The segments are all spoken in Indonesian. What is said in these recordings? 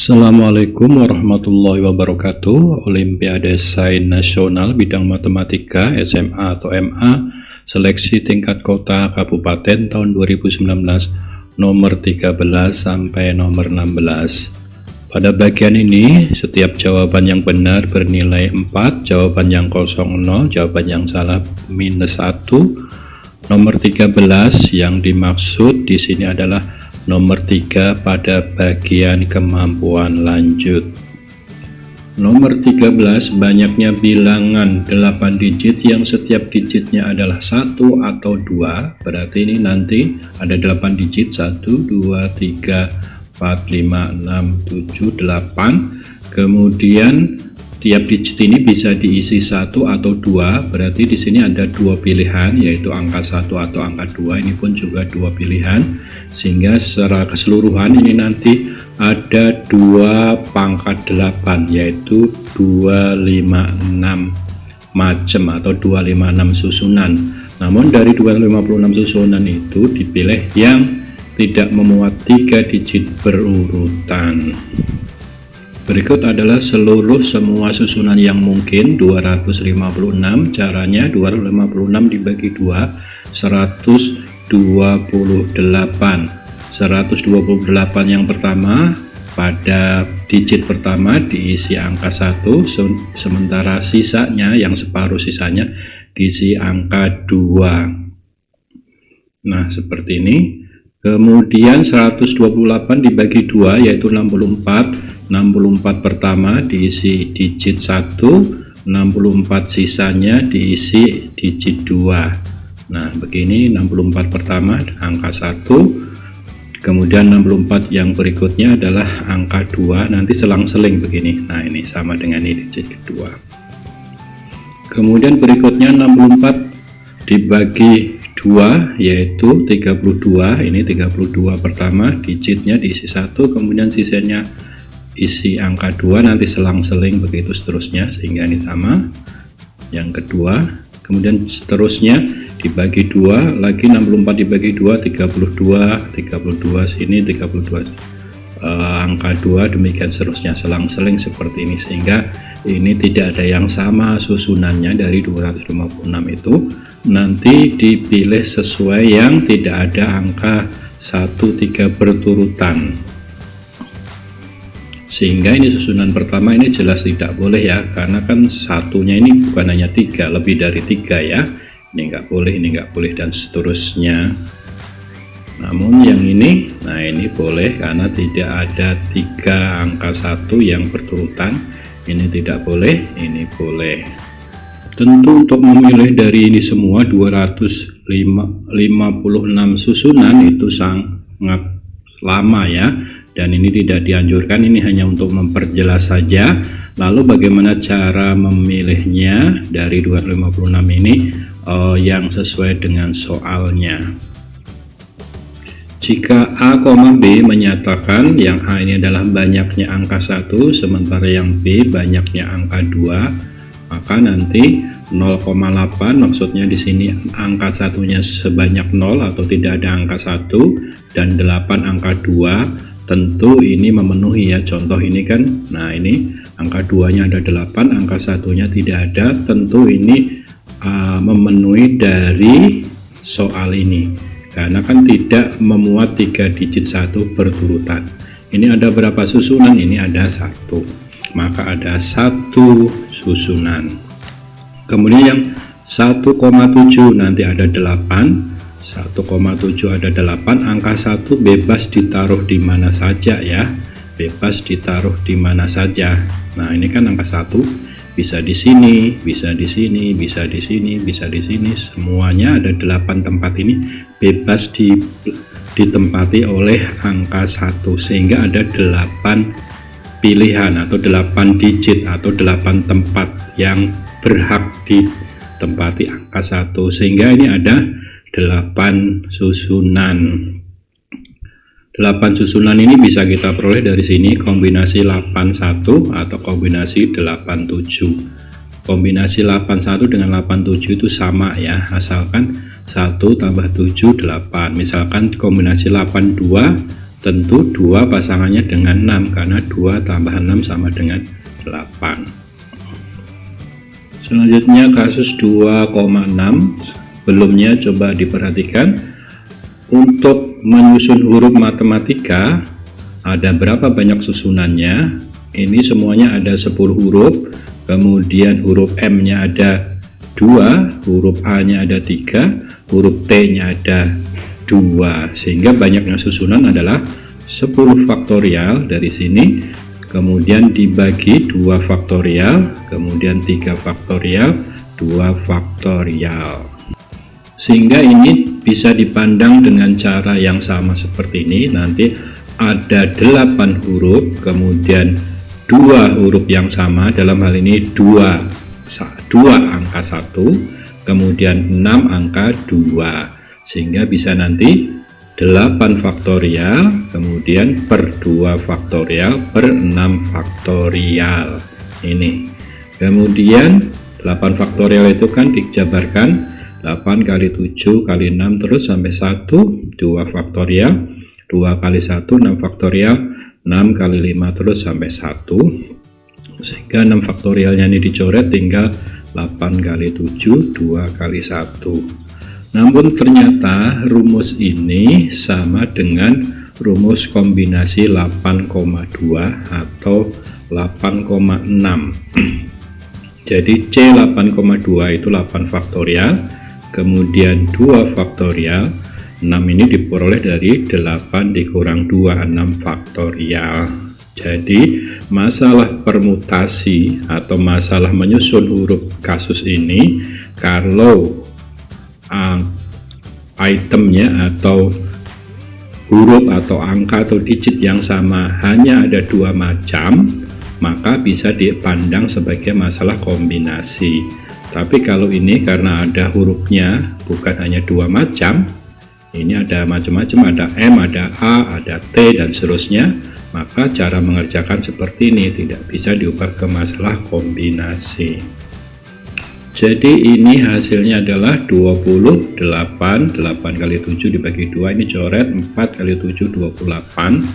Assalamualaikum warahmatullahi wabarakatuh. Olimpiade Sains Nasional Bidang Matematika SMA atau MA Seleksi Tingkat Kota Kabupaten tahun 2019 nomor 13 sampai nomor 16. Pada bagian ini setiap jawaban yang benar bernilai 4, jawaban yang kosong 0, jawaban yang salah minus 1. Nomor 13 yang dimaksud di sini adalah nomor 3 pada bagian kemampuan lanjut. Nomor 13 banyaknya bilangan 8 digit yang setiap digitnya adalah 1 atau 2. Berarti ini nanti ada 8 digit 1, 2, 3, 4, 5, 6, 7, 8. Kemudian tiap digit ini bisa diisi 1 atau 2. Berarti di sini ada 2 pilihan, yaitu angka 1 atau angka 2. Ini pun juga 2 pilihan. Sehingga secara keseluruhan ini nanti ada 2 pangkat 8, yaitu 256 macam atau 256 susunan. Namun dari 256 susunan itu dipilih yang tidak memuat 3 digit berurutan. Berikut adalah semua susunan yang mungkin 256. Caranya 256 dibagi 2, 128 yang pertama pada digit pertama diisi angka 1, sementara sisanya yang separuh sisanya diisi angka 2. Nah seperti ini. Kemudian 128 dibagi 2 yaitu 64 pertama diisi digit 1, 64 sisanya diisi digit 2. Nah begini, 64 pertama angka 1, kemudian 64 yang berikutnya adalah angka 2, nanti selang-seling begini. Nah ini sama dengan ini digit kedua. Kemudian berikutnya 64 dibagi 2 yaitu 32. Ini 32 pertama digitnya diisi 1, kemudian sisanya isi angka 2, nanti selang-seling begitu seterusnya sehingga ini sama. Yang kedua, kemudian seterusnya dibagi 2 lagi, 64 dibagi 2 32 sini 32 angka 2, demikian seterusnya selang-seling seperti ini, sehingga ini tidak ada yang sama susunannya. Dari 256 itu nanti dipilih sesuai yang tidak ada angka 1, 3 berturutan, sehingga ini susunan pertama ini jelas tidak boleh ya, karena kan satunya ini bukan hanya 3, lebih dari 3 ya. Ini enggak boleh dan seterusnya. Namun yang ini, nah ini boleh karena tidak ada 3 angka 1 yang berturutan. Ini tidak boleh, ini boleh. Tentu untuk memilih dari ini semua 256 susunan itu sangat lama ya, dan ini tidak dianjurkan, ini hanya untuk memperjelas saja. Lalu bagaimana cara memilihnya dari 256 ini yang sesuai dengan soalnya. Jika A, B menyatakan yang A ini adalah banyaknya angka 1, sementara yang B banyaknya angka 2, maka nanti 0,8 maksudnya di sini angka satunya sebanyak 0 atau tidak ada angka 1, dan 8 angka 2, tentu ini memenuhi ya. Contoh ini kan, nah ini angka 2 nya ada 8, angka satunya tidak ada, tentu ini memenuhi dari soal ini, karena kan tidak memuat 3 digit 1 berturutan. Ini ada berapa susunan? Ini ada 1, maka ada 1 susunan. Kemudian yang 1,7 nanti ada 8, 1,7 ada 8, angka 1 bebas ditaruh di mana saja ya, bebas ditaruh di mana saja. Nah ini kan angka 1 bisa di sini, bisa di sini, bisa di sini, bisa di sini, semuanya ada 8 tempat ini bebas ditempati oleh angka 1, sehingga ada 8 pilihan atau 8 digit atau 8 tempat yang berhak ditempati angka 1, sehingga ini ada 8 susunan. 8 susunan ini bisa kita peroleh dari sini, kombinasi 81 atau kombinasi 87. Kombinasi 81 dengan 87 itu sama ya, asalkan 1 tambah 7 8. Misalkan kombinasi 82 tentu 2 pasangannya dengan 6 karena 2 tambah 6 sama dengan 8. Selanjutnya kasus 2,6. Sebelumnya coba diperhatikan untuk menyusun huruf matematika ada berapa banyak susunannya. Ini semuanya ada 10 huruf, kemudian huruf M nya ada 2, huruf A nya ada 3, huruf T nya ada 2, sehingga banyaknya susunan adalah 10 faktorial dari sini, kemudian dibagi 2 faktorial, kemudian 3 faktorial, 2 faktorial, sehingga ini bisa dipandang dengan cara yang sama seperti ini. Nanti ada 8 huruf, kemudian 2 huruf yang sama, dalam hal ini 2 angka 1, kemudian 6 angka 2, sehingga bisa nanti 8 faktorial, kemudian per 2 faktorial, per 6 faktorial. Ini kemudian 8 faktorial itu kan dijabarkan 8 kali 7 kali 6 terus sampai 1, 2 faktorial, 2 kali 1 6 faktorial, 6 kali 5 terus sampai 1, sehingga 6 faktorialnya ini dicoret tinggal 8 kali 7, 2 kali 1. Namun ternyata rumus ini sama dengan rumus kombinasi 8,2 atau 8,6. Jadi C 8,2 itu 8 faktorial, kemudian 2 faktorial, 6 ini diperoleh dari 8 dikurang 2, 6 faktorial. Jadi masalah permutasi atau masalah menyusun huruf kasus ini, kalau itemnya atau huruf atau angka atau digit yang sama hanya ada 2 macam, maka bisa dipandang sebagai masalah kombinasi. Tapi kalau ini karena ada hurufnya bukan hanya 2 macam, ini ada macam-macam, ada M, ada A, ada T dan seterusnya, maka cara mengerjakan seperti ini tidak bisa diubah ke masalah kombinasi. Jadi ini hasilnya adalah 28, 8 kali 7 dibagi 2, ini coret 4 kali 7, 28,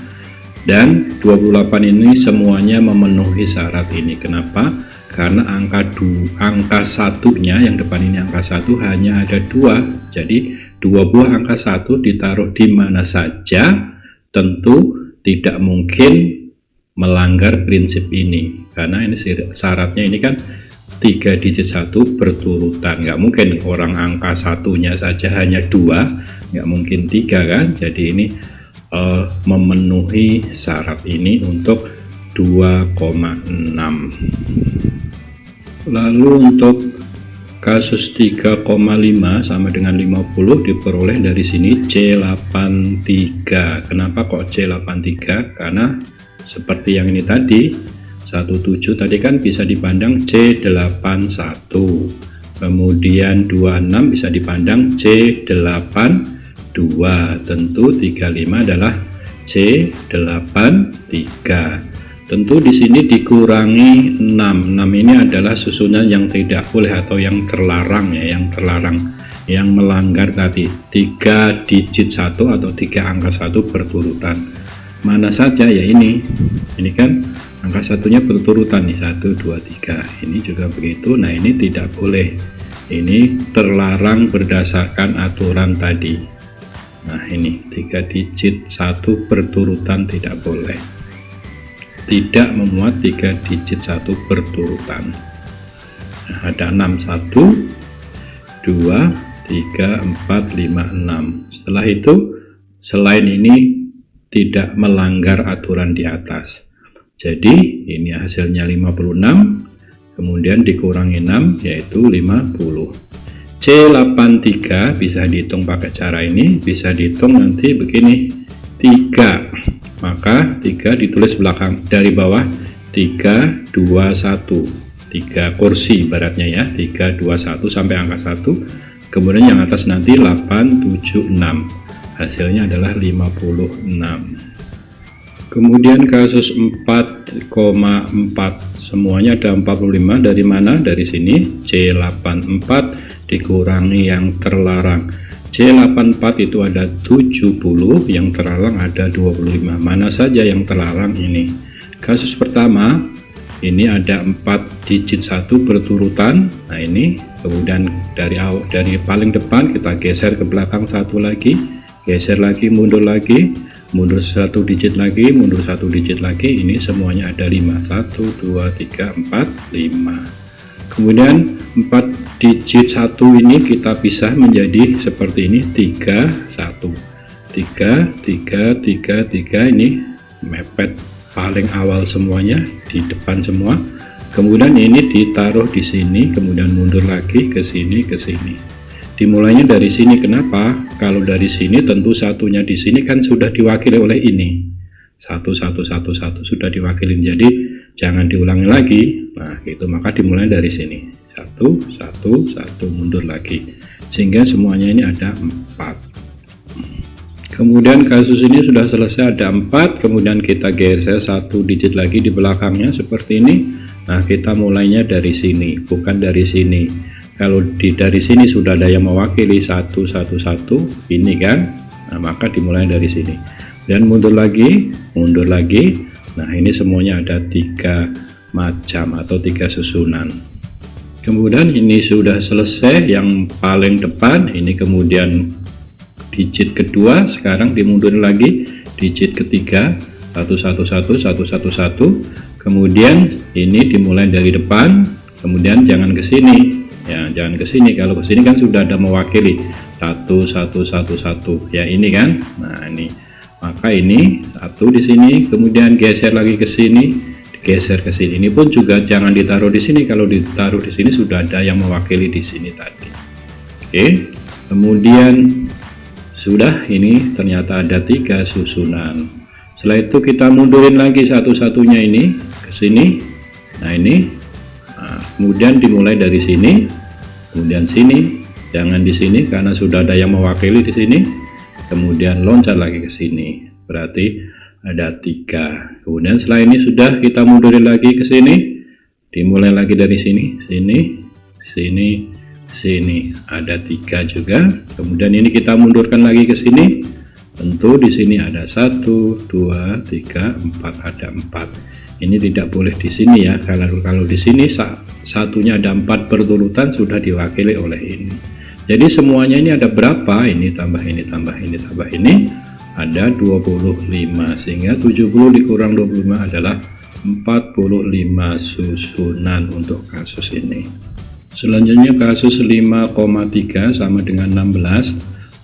dan 28 ini semuanya memenuhi syarat ini. Kenapa? Karena angka satunya, yang depan ini angka 1 hanya ada 2, jadi 2 buah angka 1 ditaruh di mana saja, tentu tidak mungkin melanggar prinsip ini, karena ini syaratnya ini kan 3 digit 1 berturutan, nggak mungkin orang angka satunya saja hanya 2, nggak mungkin 3 kan. Jadi ini memenuhi syarat ini untuk 2,6. Lalu untuk kasus 3,5 sama dengan 50 diperoleh dari sini C83. Kenapa kok C83? Karena seperti yang ini tadi 17 tadi kan bisa dipandang C81, kemudian 26 bisa dipandang C82, tentu 35 adalah C83. Tentu di sini dikurangi 6 ini adalah susunan yang tidak boleh atau yang terlarang ya, yang melanggar tadi 3 digit 1 atau 3 angka 1 berturutan. Mana saja ya, ini kan angka satunya berturutan nih, 1, 2, 3, ini juga begitu. Nah ini tidak boleh, ini terlarang berdasarkan aturan tadi. Nah ini 3 digit 1 berturutan tidak boleh, tidak memuat 3 digit 1 berturutan. Nah, ada 6, 1, 2, 3, 4, 5, 6. Setelah itu selain ini tidak melanggar aturan di atas. Jadi ini hasilnya 56, kemudian dikurangi 6 yaitu 50. C83 bisa dihitung pakai cara ini, bisa dihitung nanti begini, 3, maka 3 ditulis belakang dari bawah 3, 2, 1, 3 kursi ibaratnya ya, 3, 2, 1 sampai angka 1, kemudian yang atas nanti 8, 7, 6, hasilnya adalah 56. Kemudian kasus 4,4, semuanya ada 45, dari mana? Dari sini C84 dikurangi yang terlarang C84 itu ada 70, yang terlarang ada 25. Mana saja yang terlarang ini? Kasus pertama, ini ada 4 digit 1 berturutan. Nah ini, kemudian dari paling depan kita geser ke belakang satu lagi, geser lagi, mundur 1 digit lagi, mundur 1 digit lagi. Ini semuanya ada 5, 1 2 3 4 5. Kemudian 4 digit 1 ini kita pisah menjadi seperti ini, 3 1 3 3 3 3. Ini mepet paling awal semuanya di depan semua. Kemudian ini ditaruh di sini, kemudian mundur lagi ke sini, ke sini. Dimulainya dari sini. Kenapa? Kalau dari sini tentu satunya di sini kan sudah diwakili oleh ini. 1 1 1 1 sudah diwakilin, jadi jangan diulangi lagi. Nah gitu, maka dimulai dari sini, 1 1 1, mundur lagi, sehingga semuanya ini ada 4. Kemudian kasus ini sudah selesai, ada 4. Kemudian kita geser 1 digit lagi di belakangnya seperti ini. Nah kita mulainya dari sini, bukan dari sini. Kalau dari sini sudah ada yang mewakili 1 1 1 ini kan, nah maka dimulai dari sini dan mundur lagi. Nah ini semuanya ada 3 macam atau 3 susunan. Kemudian ini sudah selesai yang paling depan ini, kemudian digit kedua, sekarang dimundur lagi, digit ketiga 1 1 1 1 1 1. Kemudian ini dimulai dari depan, kemudian jangan ke sini ya, jangan ke sini. Kalau ke sini kan sudah ada mewakili 1 1 1 1 ya, ini kan. Nah ini, maka ini 1 di sini, kemudian geser lagi ke sini, geser ke sini. Ini pun juga jangan ditaruh di sini. Kalau ditaruh di sini sudah ada yang mewakili di sini tadi. Oke, kemudian sudah, ini ternyata ada 3 susunan. Setelah itu kita mundurin lagi satu-satunya ini ke sini. Nah ini, kemudian dimulai dari sini, kemudian sini, jangan di sini karena sudah ada yang mewakili di sini. Kemudian loncat lagi ke sini, berarti ada 3. Kemudian setelah ini sudah, kita mundurin lagi ke sini, dimulai lagi dari sini, sini, ada 3 juga. Kemudian ini kita mundurkan lagi ke sini, tentu di sini ada 1 2 3 4, ada 4. Ini tidak boleh di sini ya, kalau di sini satunya ada 4 berturutan sudah diwakili oleh ini. Jadi semuanya ini ada berapa? Ini tambah ini tambah ini tambah ini, ada 25, sehingga 70 dikurang 25 adalah 45 susunan untuk kasus ini. Selanjutnya kasus 5,3 sama dengan 16.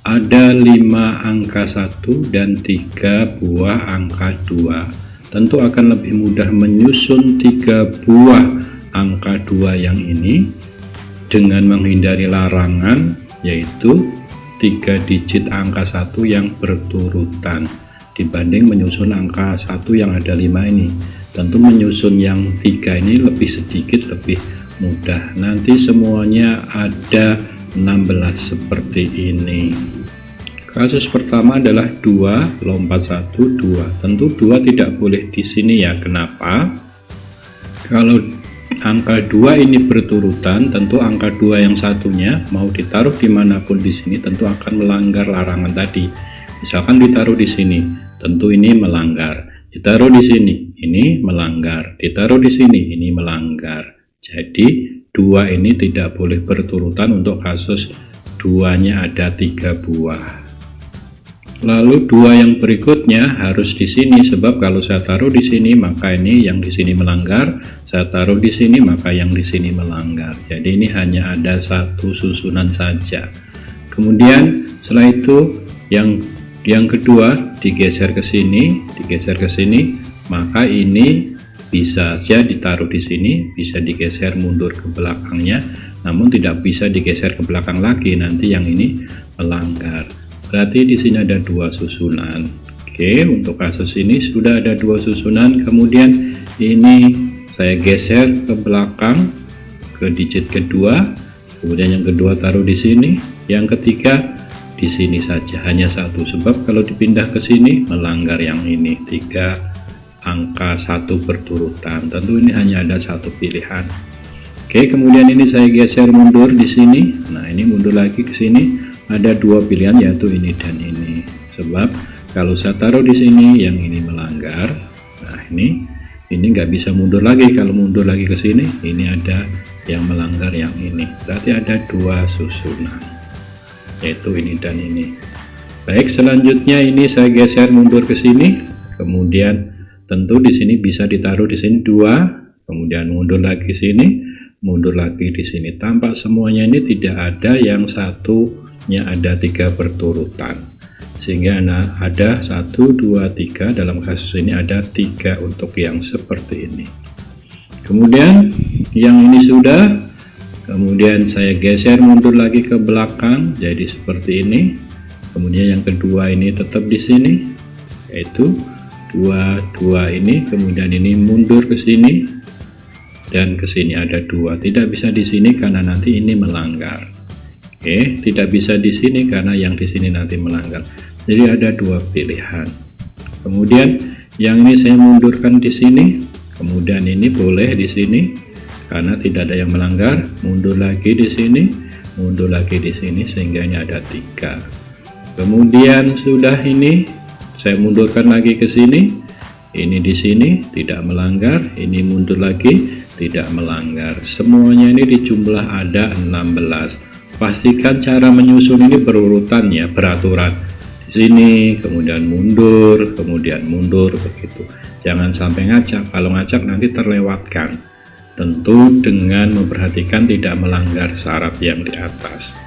Ada 5 angka 1 dan 3 buah angka 2. Tentu akan lebih mudah menyusun 3 buah angka 2 yang ini dengan menghindari larangan, yaitu 3 digit angka 1 yang berturutan, dibanding menyusun angka 1 yang ada 5 ini. Tentu menyusun yang 3 ini lebih sedikit, lebih mudah. Nanti semuanya ada 16 seperti ini. Kasus pertama adalah 2 lompat 1 2. Tentu 2 tidak boleh di sini ya. Kenapa? Kalau angka 2 ini berturutan, tentu angka 2 yang satunya mau ditaruh dimanapun di sini tentu akan melanggar larangan tadi. Misalkan ditaruh di sini, tentu ini melanggar. Ditaruh di sini, ini melanggar. Ditaruh di sini, ini melanggar. Jadi 2 ini tidak boleh berturutan untuk kasus 2-nya ada 3 buah. Lalu 2 yang berikutnya harus di sini, sebab kalau saya taruh di sini maka ini yang di sini melanggar, saya taruh di sini maka yang di sini melanggar. Jadi ini hanya ada 1 susunan saja. Kemudian setelah itu yang kedua digeser ke sini, maka ini bisa saja ditaruh di sini, bisa digeser mundur ke belakangnya, namun tidak bisa digeser ke belakang lagi, nanti yang ini melanggar. Berarti di sini ada 2 susunan. Oke, untuk kasus ini sudah ada 2 susunan. Kemudian ini saya geser ke belakang ke digit kedua, kemudian yang kedua taruh di sini, yang ketiga di sini saja, hanya 1, sebab kalau dipindah ke sini melanggar yang ini, 3 angka 1 berturutan. Tentu ini hanya ada 1 pilihan. Oke, kemudian ini saya geser mundur di sini. Nah, ini mundur lagi ke sini. ada dua pilihan, yaitu ini dan ini. Sebab kalau saya taruh di sini, yang ini melanggar. Nah, ini nggak bisa mundur lagi. Kalau mundur lagi ke sini, ini ada yang melanggar yang ini. Berarti ada dua susunan, yaitu ini dan ini. Baik, selanjutnya ini saya geser mundur ke sini. Kemudian tentu di sini bisa ditaruh di sini 2, kemudian mundur lagi sini, mundur lagi di sini. Tampak semuanya ini tidak ada yang satunya ada 3 berturutan, sehingga ada 1, 2, 3. Dalam kasus ini ada 3 untuk yang seperti ini. Kemudian yang ini sudah, kemudian saya geser mundur lagi ke belakang jadi seperti ini. Kemudian yang kedua ini tetap di sini, yaitu 2 ini. Kemudian ini mundur ke sini dan ke sini ada 2. Tidak bisa di sini karena nanti ini melanggar. Oke, tidak bisa di sini karena yang di sini nanti melanggar. Jadi ada 2 pilihan. Kemudian yang ini saya mundurkan di sini. Kemudian ini boleh di sini karena tidak ada yang melanggar. Mundur lagi di sini, mundur lagi di sini, sehingga ini ada 3. Kemudian sudah ini saya mundurkan lagi ke sini. Ini di sini tidak melanggar. Ini mundur lagi tidak melanggar. Semuanya ini dijumlah ada 16. Pastikan cara menyusun ini berurutan ya, beraturan. Di sini kemudian mundur begitu. Jangan sampai ngacak. Kalau ngacak nanti terlewatkan. Tentu dengan memperhatikan tidak melanggar syarat yang di atas.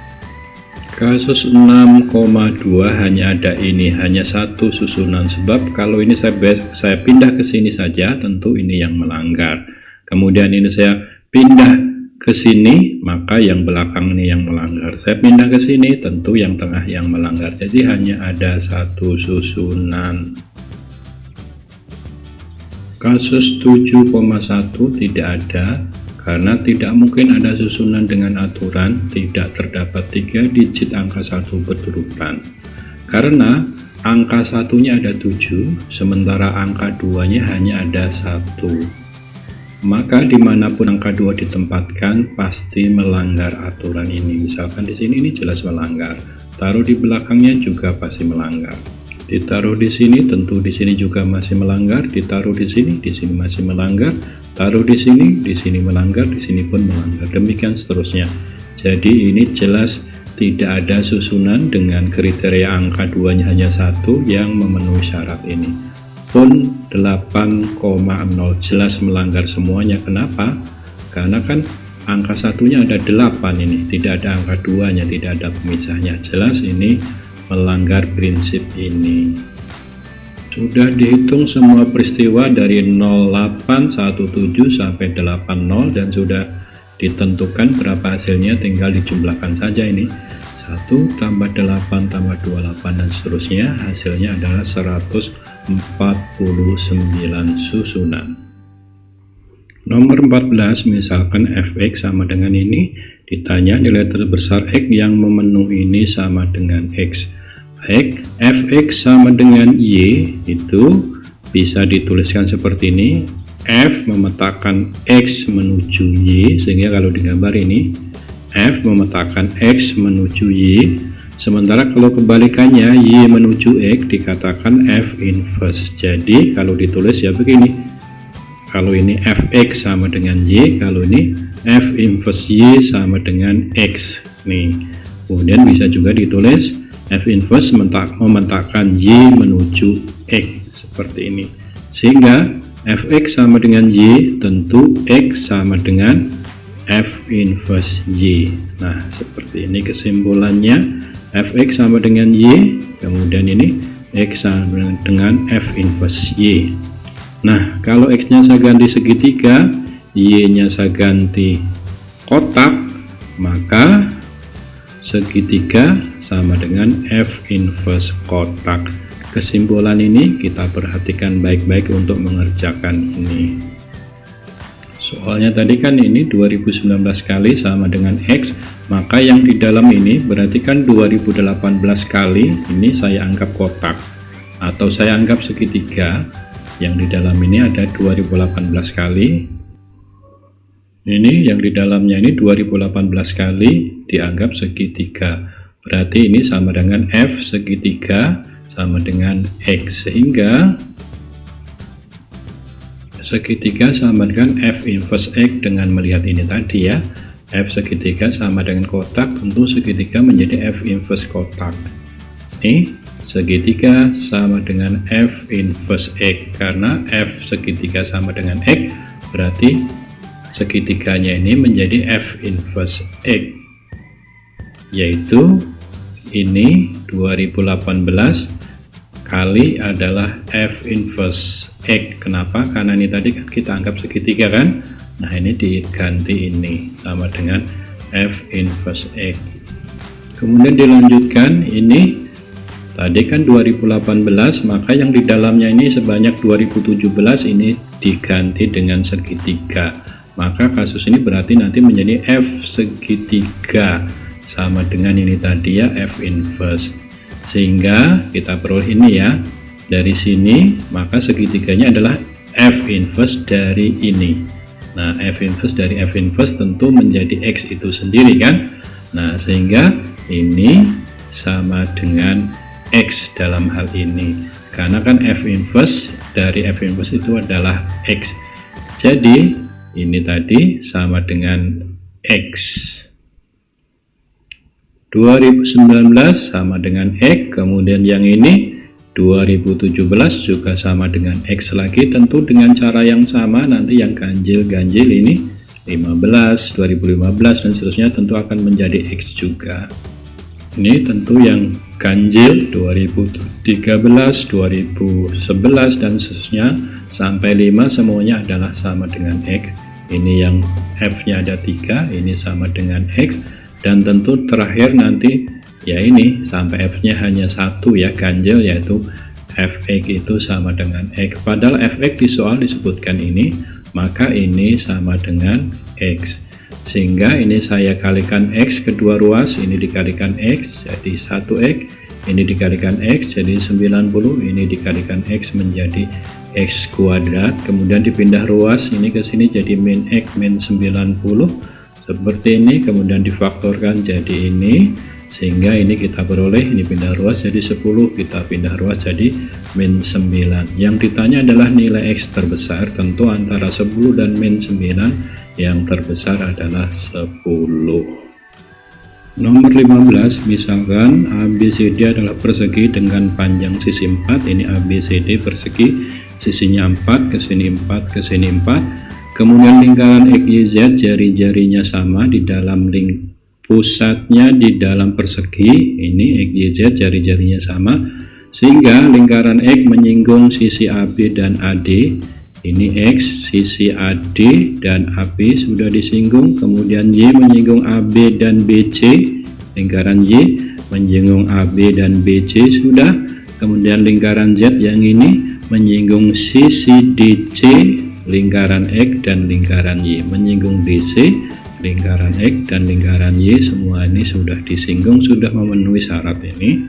Kasus 6,2 hanya ada ini, hanya 1 susunan. Sebab kalau ini saya pindah ke sini saja, tentu ini yang melanggar. Kemudian ini saya pindah ke sini, maka yang belakang ini yang melanggar. Saya pindah ke sini, tentu yang tengah yang melanggar. Jadi hanya ada 1 susunan. Kasus 7,1 tidak ada, karena tidak mungkin ada susunan dengan aturan tidak terdapat 3 digit angka 1 berturutan. Karena angka 1-nya ada 7, sementara angka 2-nya hanya ada 1. Maka dimanapun angka 2 ditempatkan pasti melanggar aturan ini. Misalkan di sini ini jelas melanggar. Taruh di belakangnya juga pasti melanggar. Ditaruh di sini, tentu di sini juga masih melanggar. Ditaruh di sini masih melanggar. Taruh di sini melanggar, di sini pun melanggar, demikian seterusnya. Jadi ini jelas tidak ada susunan dengan kriteria angka 2-nya hanya 1 yang memenuhi syarat ini. Pun 8,0 jelas melanggar semuanya. Kenapa? Karena kan angka 1-nya ada 8 ini, tidak ada angka 2-nya, tidak ada pemisahnya. Jelas ini melanggar prinsip ini. Sudah dihitung semua peristiwa dari 0817 sampai 80 dan sudah ditentukan berapa hasilnya, tinggal dijumlahkan saja ini. 1 tambah 8 tambah 28 dan seterusnya, hasilnya adalah 149 susunan. Nomor 14, misalkan fx sama dengan ini, ditanya nilai terbesar x yang memenuhi ini sama dengan x. Baik, fx sama dengan y itu bisa dituliskan seperti ini. F memetakan x menuju y, sehingga kalau digambar ini F memetakan x menuju y, sementara kalau kebalikannya y menuju x dikatakan f inverse. Jadi kalau ditulis ya begini, kalau ini fx sama dengan y, kalau ini f inverse y sama dengan x nih. Kemudian bisa juga ditulis f inverse mementakkan y menuju x seperti ini, sehingga fx sama dengan y, tentu x sama dengan f inverse y. Nah seperti ini kesimpulannya, fx sama dengan y, kemudian ini x sama dengan f inverse y. Nah kalau x nya saya ganti segitiga, y nya saya ganti kotak, maka segitiga sama dengan f inverse kotak. Kesimpulan ini kita perhatikan baik-baik untuk mengerjakan ini. Soalnya tadi kan ini 2019 kali sama dengan x, maka yang di dalam ini berarti kan 2018 kali, ini saya anggap kotak atau saya anggap segitiga. Yang di dalam ini ada 2018 kali, ini yang di dalamnya ini 2018 kali dianggap segitiga. berarti ini sama dengan F segitiga sama dengan X, sehingga segitiga sama dengan F inverse X. Dengan melihat ini tadi ya, F segitiga sama dengan kotak, tentu segitiga menjadi F inverse kotak. Ini segitiga sama dengan F inverse X, karena F segitiga sama dengan X berarti segitiganya ini menjadi F inverse X, yaitu ini 2018 kali adalah F inverse X. Kenapa? Karena ini tadi kan kita anggap segitiga kan. Nah ini diganti ini sama dengan F inverse X. Kemudian dilanjutkan, ini tadi kan 2018, maka yang di dalamnya ini sebanyak 2017 ini diganti dengan segitiga. Maka kasus ini berarti nanti menjadi F segitiga sama dengan ini tadi ya, F inverse. Sehingga kita peroleh ini ya, dari sini maka segitiganya adalah F inverse dari ini. Nah F inverse dari F inverse tentu menjadi X itu sendiri kan. Nah sehingga ini sama dengan X dalam hal ini, karena kan F inverse dari F inverse itu adalah X. Jadi ini tadi sama dengan X. 2019 sama dengan X, kemudian yang ini 2017 juga sama dengan X lagi, tentu dengan cara yang sama. Nanti yang ganjil-ganjil ini 15, 2015 dan seterusnya tentu akan menjadi X juga. Ini tentu yang ganjil 2013, 2011 dan seterusnya sampai 5 semuanya adalah sama dengan X. Ini yang F-nya ada 3, ini sama dengan X. Dan tentu terakhir nanti ya ini sampai F-nya hanya 1 ya, ganjil, yaitu Fx itu sama dengan X. Padahal Fx di soal disebutkan ini, maka ini sama dengan X. Sehingga ini saya kalikan X kedua ruas, ini dikalikan X jadi 1X, ini dikalikan X jadi 90, ini dikalikan X menjadi X kuadrat. Kemudian dipindah ruas ini ke sini jadi min X min 90 seperti ini, kemudian difaktorkan jadi ini, sehingga ini kita peroleh ini pindah ruas jadi 10, kita pindah ruas jadi min 9. Yang ditanya adalah nilai X terbesar, tentu antara 10 dan min 9 yang terbesar adalah 10. Nomor 15, misalkan ABCD adalah persegi dengan panjang sisi 4. Ini ABCD persegi, sisinya 4, ke sini 4, ke sini 4. Kemudian lingkaran XYZ jari-jarinya sama di dalam pusatnya di dalam persegi. Ini XYZ jari-jarinya sama, sehingga lingkaran X menyinggung sisi AB dan AD. Ini X, sisi AD dan AB sudah disinggung. Kemudian Y menyinggung AB dan BC. Lingkaran Y menyinggung AB dan BC sudah. Kemudian lingkaran Z yang ini menyinggung sisi DC, lingkaran X dan lingkaran Y, menyinggung DC, lingkaran X dan lingkaran Y, semua ini sudah disinggung, sudah memenuhi syarat ini.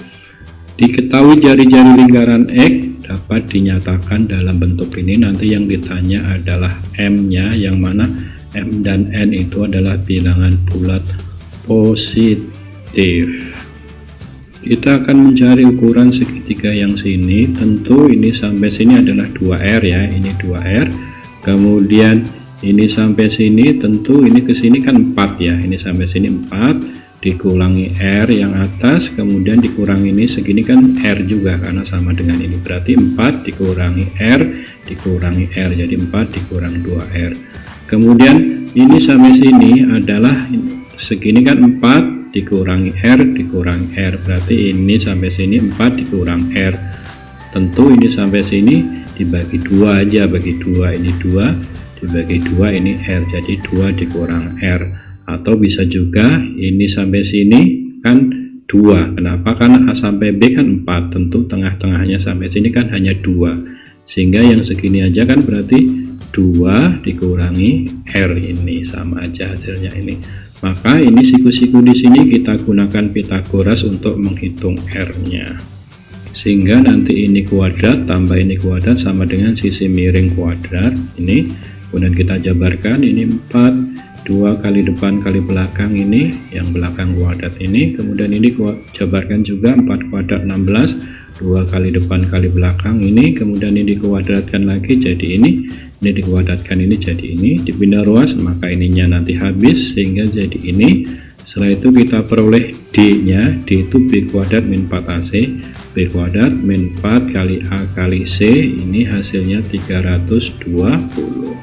Diketahui jari-jari lingkaran X dapat dinyatakan dalam bentuk ini. Nanti yang ditanya adalah M-nya, yang mana M dan N itu adalah bilangan bulat positif. Kita akan mencari ukuran segitiga yang sini. Tentu ini sampai sini adalah 2R ya, ini 2R. Kemudian ini sampai sini, tentu ini ke sini kan 4 ya, ini sampai sini 4 dikurangi R yang atas, kemudian dikurangi ini segini kan R juga karena sama dengan ini, berarti 4 dikurangi R dikurangi R, jadi 4 dikurang 2R. Kemudian ini sampai sini adalah segini kan 4 dikurangi R dikurangi R, berarti ini sampai sini 4 dikurang R. Tentu ini sampai sini dibagi 2 aja, bagi 2, ini 2 dibagi 2, ini R, jadi 2 dikurang R. Atau bisa juga ini sampai sini kan 2, kenapa? Karena A sampai B kan 4, tentu tengah-tengahnya sampai sini kan hanya 2, sehingga yang segini aja kan berarti 2 dikurangi R, ini sama aja hasilnya ini. Maka ini siku-siku di sini kita gunakan Pitagoras untuk menghitung R-nya. Sehingga nanti ini kuadrat tambah ini kuadrat sama dengan sisi miring kuadrat ini. Kemudian kita jabarkan, ini 4 2 kali depan kali belakang ini, yang belakang kuadrat ini, kemudian ini jabarkan juga 4 kuadrat 16, 2 kali depan kali belakang ini, kemudian ini dikuadratkan lagi jadi ini dikuadratkan ini jadi ini, dipindah ruas maka ininya nanti habis sehingga jadi ini. Setelah itu kita peroleh D nya, D itu B kuadrat min 4AC, B kuadrat min 4 kali A kali C, ini hasilnya 320.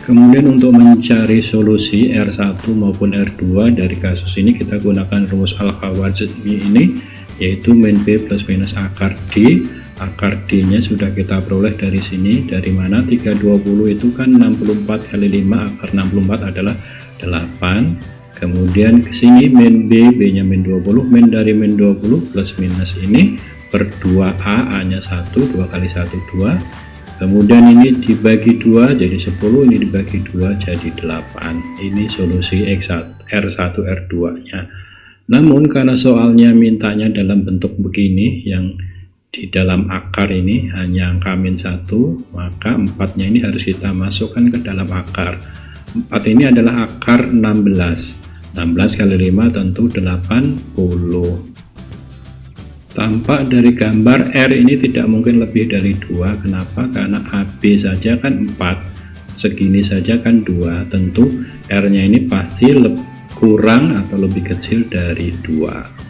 Kemudian untuk mencari solusi R1 maupun R2 dari kasus ini kita gunakan rumus Al-Khawarizmi ini, yaitu min B plus minus akar D. Akar D nya sudah kita peroleh dari sini, dari mana 320 itu kan 64 kali 5, akar 64 adalah 8. Kemudian ke sini min B, B nya min 20, min dari min 20 plus minus ini per 2A, A nya 1, 2 kali 1 2. Kemudian ini dibagi 2 jadi 10, ini dibagi 2 jadi 8. Ini solusi R1 R2 nya. Namun karena soalnya mintanya dalam bentuk begini, yang di dalam akar ini hanya angka min 1, maka 4 nya ini harus kita masukkan ke dalam akar. 4 ini adalah akar 16 kali 5 tentu 80. Tampak dari gambar R ini tidak mungkin lebih dari 2. Kenapa? Karena AB saja kan 4, segini saja kan 2, tentu R nya ini pasti kurang atau lebih kecil dari 2.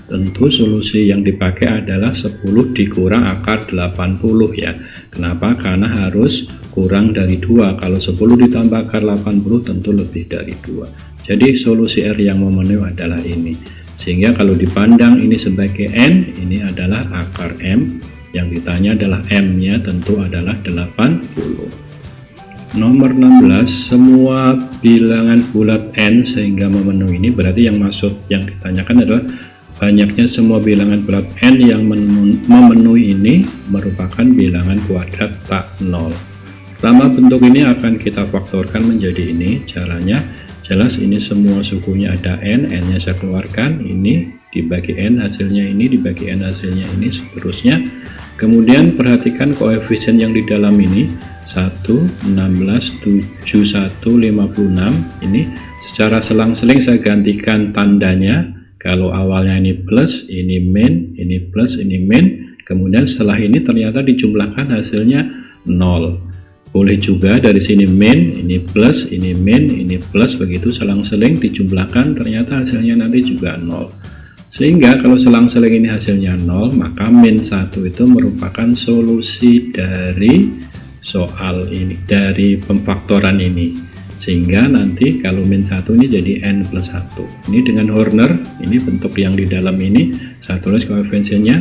Tentu solusi yang dipakai adalah 10 dikurang akar 80 ya. Kenapa? Karena harus kurang dari 2. Kalau 10 ditambah akar 80 tentu lebih dari 2. Jadi solusi R yang memenuhi adalah ini. Sehingga kalau dipandang ini sebagai N, ini adalah akar M. Yang ditanya adalah M nya tentu adalah 80. Nomor 16, semua bilangan bulat N sehingga memenuhi ini, berarti yang ditanyakan adalah banyaknya semua bilangan bulat N yang memenuhi ini merupakan bilangan kuadrat tak 0. Pertama, bentuk ini akan kita faktorkan menjadi ini. Caranya jelas, ini semua sukunya ada N, N nya saya keluarkan, ini dibagi N hasilnya ini, dibagi N hasilnya ini, seterusnya. Kemudian perhatikan koefisien yang di dalam ini, 1, 16, 7, 1, 56. Ini secara selang-seling saya gantikan tandanya. Kalau awalnya ini plus, ini min, ini plus, ini min. Kemudian setelah ini ternyata dijumlahkan hasilnya 0. Boleh juga dari sini min, ini plus, ini min, ini plus, begitu selang-seling dijumlahkan ternyata hasilnya nanti juga 0. Sehingga kalau selang-seling ini hasilnya 0, maka min 1 itu merupakan solusi dari soal ini, dari pemfaktoran ini. Sehingga nanti kalau min 1 ini jadi N plus 1. Ini dengan Horner, ini bentuk yang di dalam ini, saya tulis koefisiennya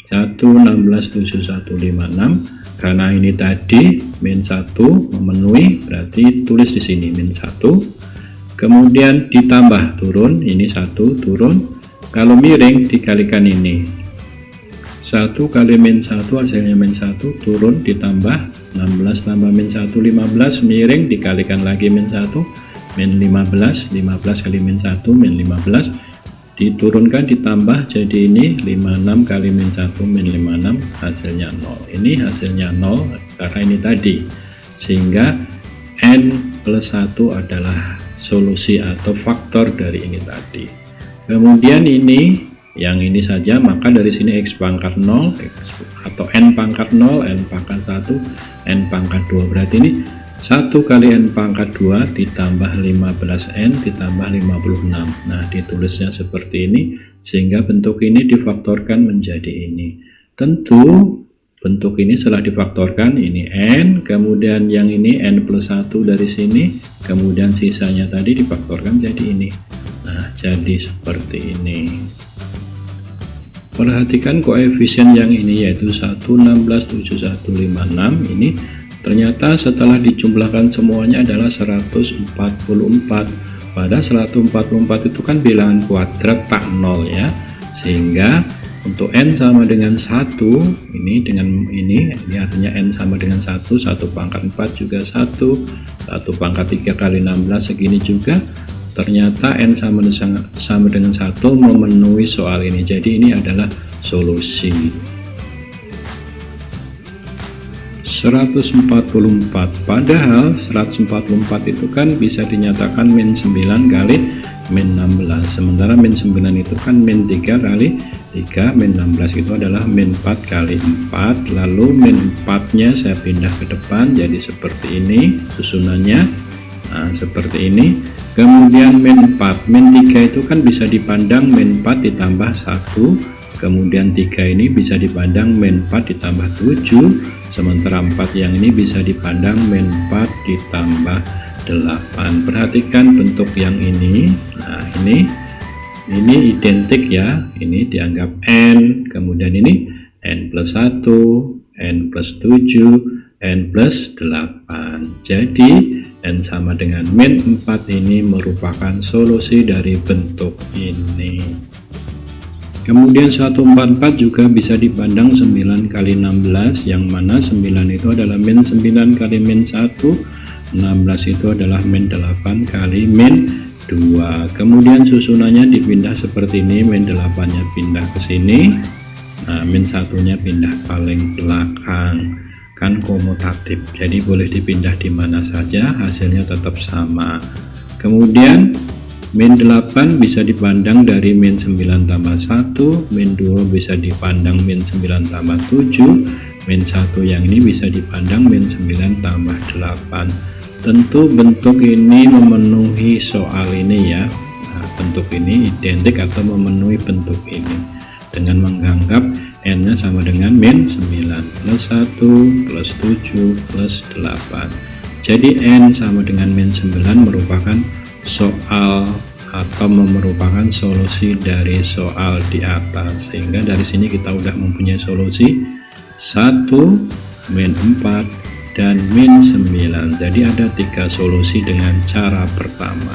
1, 16, 7, 1, 5, 6. Karena ini tadi min 1 memenuhi, berarti tulis di sini min 1. Kemudian ditambah turun, ini 1 turun. Kalau miring dikalikan ini. 1 kali min 1 hasilnya min 1 turun, ditambah 16 tambah min 1 15, miring dikalikan lagi min 1 min 15, 15 kali min 1 min 15, diturunkan ditambah jadi ini 56 kali min 1 min 56, hasilnya 0. Ini hasilnya 0 karena ini tadi, sehingga N plus 1 adalah solusi atau faktor dari ini tadi. Kemudian ini yang ini saja, maka dari sini X pangkat 0 atau N pangkat 0, N pangkat 1, N pangkat 2, berarti ini 1 kali N pangkat 2 ditambah 15N ditambah 56. Nah, ditulisnya seperti ini sehingga bentuk ini difaktorkan menjadi ini. Tentu bentuk ini setelah difaktorkan ini N, kemudian yang ini N plus 1 dari sini, kemudian sisanya tadi difaktorkan jadi ini. Nah, jadi seperti ini. Perhatikan koefisien yang ini yaitu 1, 16, 7, 1, 5, 6. Ini ternyata setelah dijumlahkan semuanya adalah 144. Pada 144 itu kan bilangan kuadrat tak 0 ya. Sehingga untuk N sama dengan 1, ini dengan ini artinya N sama dengan 1, 1 pangkat 4 juga 1 pangkat 3 kali 16 segini juga. Ternyata N sama dengan 1 memenuhi soal ini. Jadi ini adalah solusi. 144. Padahal 144 itu kan bisa dinyatakan min 9 kali min 16, sementara min 9 itu kan min 3 kali 3, min 16 itu adalah min 4 kali 4, lalu min 4 nya saya pindah ke depan jadi seperti ini susunannya. Nah, seperti ini. Kemudian min 4, min 3 itu kan bisa dipandang min 4 ditambah 1, kemudian 3 ini bisa dipandang min 4 ditambah 7, sementara 4 yang ini bisa dipandang min 4 ditambah 8. Perhatikan bentuk yang ini. Nah, ini identik ya, ini dianggap n, kemudian ini n plus 1, n plus 7, n plus 8. Jadi n sama dengan min 4 ini merupakan solusi dari bentuk ini. Kemudian 144 juga bisa dipandang 9 kali 16, yang mana 9 itu adalah min 9 kali min 1, 16 itu adalah min 8 kali min 2. Kemudian susunannya dipindah seperti ini, min 8 nya pindah ke sini, nah, min 1 nya pindah paling belakang, kan komutatif, jadi boleh dipindah di mana saja hasilnya tetap sama. Kemudian min 8 bisa dipandang dari min 9 tambah 1, min 2 bisa dipandang min 9 tambah 7, min 1 yang ini bisa dipandang min 9 tambah 8. Tentu bentuk ini memenuhi soal ini ya. Nah, bentuk ini identik atau memenuhi bentuk ini dengan menganggap n nya sama dengan min 9 plus 1 plus 7 plus 8. Jadi n sama dengan min 9 merupakan soal atau merupakan solusi dari soal di atas, sehingga dari sini kita udah mempunyai solusi 1, min 4 dan min 9. Jadi ada 3 solusi dengan cara pertama.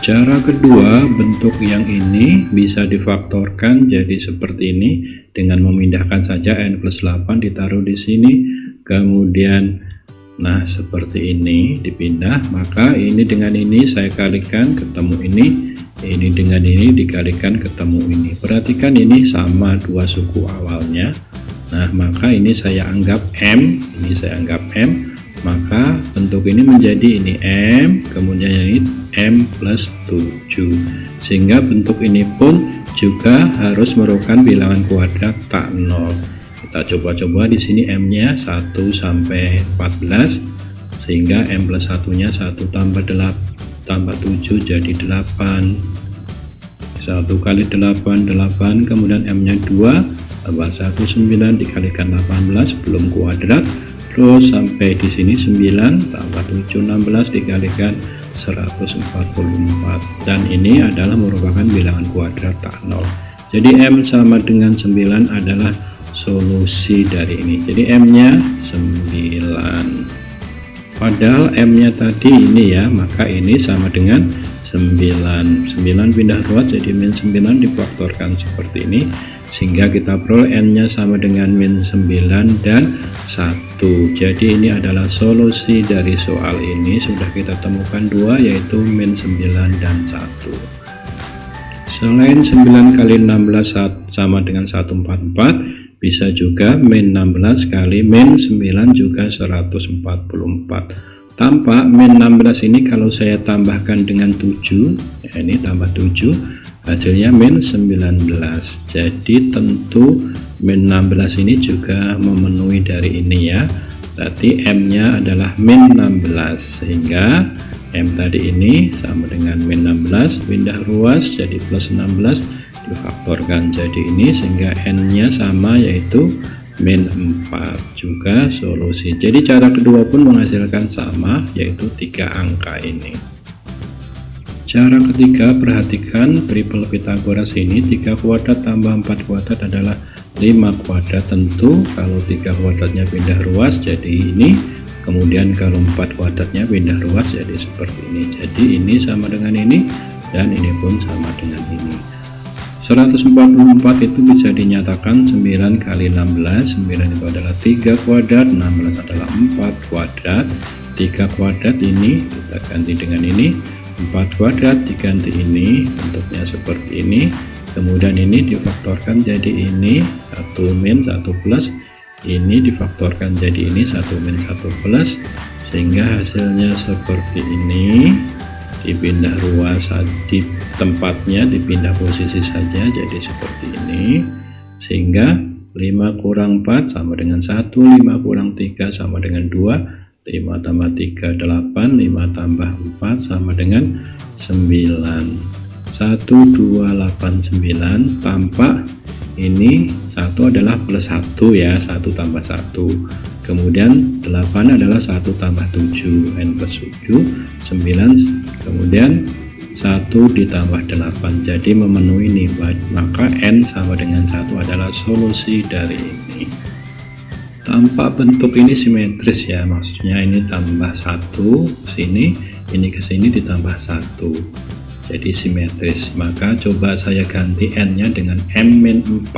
Cara kedua, bentuk yang ini bisa difaktorkan jadi seperti ini dengan memindahkan saja n plus 8 ditaruh di sini, kemudian nah seperti ini dipindah, maka ini dengan ini saya kalikan ketemu ini dengan ini dikalikan ketemu ini. Perhatikan ini sama dua suku awalnya. Nah, maka ini saya anggap M, ini saya anggap M, maka bentuk ini menjadi ini M, kemudian ini M plus 7, sehingga bentuk ini pun juga harus merupakan bilangan kuadrat tak 0. Kita coba-coba di sini M-nya 1 sampai 14, sehingga M plus 1-nya 1 tambah 7 jadi 8. 1 kali 8, 8, kemudian M-nya 2, tambah 1, 9 dikalikan 18 belum kuadrat, terus sampai di sini 9 tambah 7, 16 dikalikan 144, dan ini adalah merupakan bilangan kuadrat tak 0. Jadi M sama dengan 9 adalah solusi dari ini. Jadi M nya 9, padahal M nya tadi ini ya, maka ini sama dengan 9 pindah ruas jadi min 9 difaktorkan seperti ini, sehingga kita peroleh n nya sama dengan min 9 dan 1. Jadi ini adalah solusi dari soal ini. Sudah kita temukan 2, yaitu min 9 dan 1. Selain 9 kali 16 sama dengan 144, bisa juga min 16 kali min 9 juga 144. Tampak min 16 ini kalau saya tambahkan dengan 7, ya ini tambah 7, hasilnya min 19. Jadi tentu min 16 ini juga memenuhi dari ini ya. Berarti M nya adalah min 16, sehingga M tadi ini sama dengan min 16, pindah ruas jadi plus 16 difaktorkan jadi ini, sehingga N nya sama yaitu min 4, juga solusi. Jadi cara kedua pun menghasilkan sama, yaitu 3 angka ini. Cara ketiga, perhatikan triple Pythagoras ini, 3 kuadrat tambah 4 kuadrat adalah 5 kuadrat. Tentu kalau 3 kuadratnya pindah ruas jadi ini, kemudian kalau 4 kuadratnya pindah ruas jadi seperti ini. Jadi ini sama dengan ini, dan ini pun sama dengan ini. 144 itu bisa dinyatakan 9 kali 16, 9 itu adalah 3 kuadrat, 16 adalah 4 kuadrat. 3 kuadrat ini kita ganti dengan ini, 4 kuadrat diganti ini, bentuknya seperti ini. Kemudian ini difaktorkan jadi ini 1 min 1 plus, ini difaktorkan jadi ini 1 min 1 plus, sehingga hasilnya seperti ini. Dipindah ruas di tempatnya, dipindah posisi saja jadi seperti ini, sehingga 5 kurang 4 sama dengan 1, 5 kurang 3 sama dengan 2, 5 tambah 3 8, 5 tambah 4 sama dengan 9. 1 2 8 9, tampak ini 1 adalah plus 1 ya, 1 tambah 1, kemudian 8 adalah 1 tambah 7, n plus 7, 9, kemudian 1 ditambah 8, jadi memenuhi ini, maka n sama dengan 1 adalah solusi dari ini. Tampak bentuk ini simetris ya, maksudnya ini tambah 1 sini, ini ke sini ditambah 1, jadi simetris. Maka coba saya ganti n nya dengan n-4,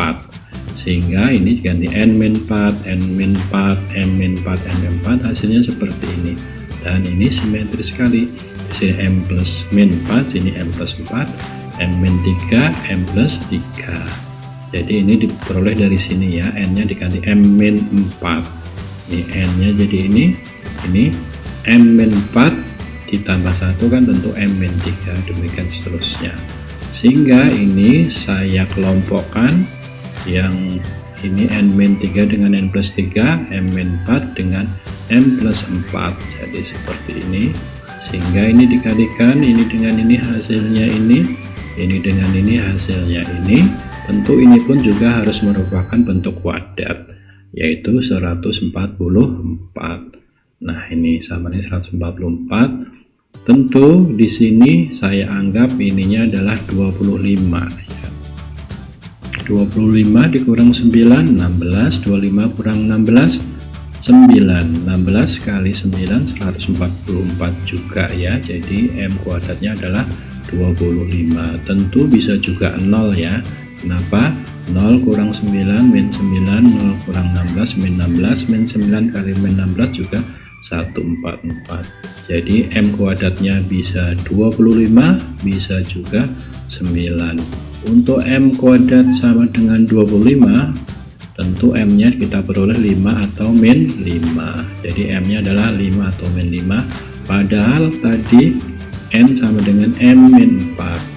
sehingga ini ganti n-4, n-4, n-4, n-4, hasilnya seperti ini, dan ini simetris sekali. Di sini m plus min 4, sini m plus 4, m min 3, m plus 3. Jadi ini diperoleh dari sini ya, n nya diganti m min 4, ini n nya jadi ini m min 4 ditambah 1 kan tentu m min 3, demikian seterusnya. Sehingga ini saya kelompokkan, yang ini n min 3 dengan n plus 3, m min 4 dengan m plus 4, jadi seperti ini. Sehingga ini dikalikan, ini dengan ini hasilnya ini dengan ini hasilnya ini. Tentu ini pun juga harus merupakan bentuk kuadrat, yaitu 144. Nah ini sama ini 144. Tentu di sini saya anggap ininya adalah 25 ya. 25 dikurang 9, 16, 25 kurang 16, 9, 16 kali 9, 144 juga ya, jadi m kuadratnya adalah 25. Tentu bisa juga 0 ya. Kenapa? 0 kurang 9 min 9, 0 kurang 16 min 16, min 9 kali min 16 juga 144. Jadi m kuadratnya bisa 25, bisa juga 9. Untuk m kuadrat sama dengan 25, tentu m nya kita peroleh 5 atau min 5. Jadi m nya adalah 5 atau min 5, padahal tadi n sama dengan m min 4.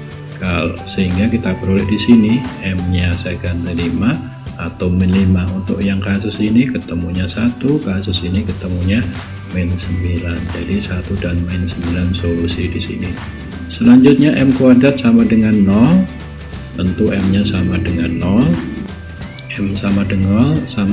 Sehingga kita peroleh di sini m nya saya ganti 5 atau min 5. Untuk yang kasus ini ketemunya 1, kasus ini ketemunya min 9, jadi 1 dan min 9 solusi di sini. Selanjutnya m kuadrat sama dengan 0, tentu m nya sama dengan 0, m sama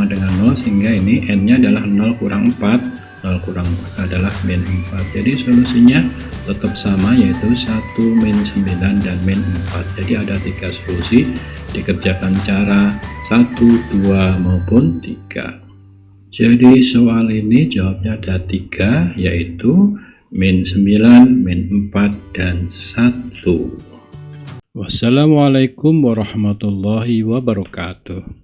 dengan 0, sehingga ini n nya adalah 0 kurang 4, 0 kurang 4 adalah min 4. Jadi solusinya tetap sama, yaitu 1 min 9 dan min 4. Jadi ada 3 solusi, dikerjakan cara 1, 2 maupun 3. Jadi soal ini jawabnya ada 3, yaitu min 9, min 4, dan 1. Wassalamualaikum warahmatullahi wabarakatuh.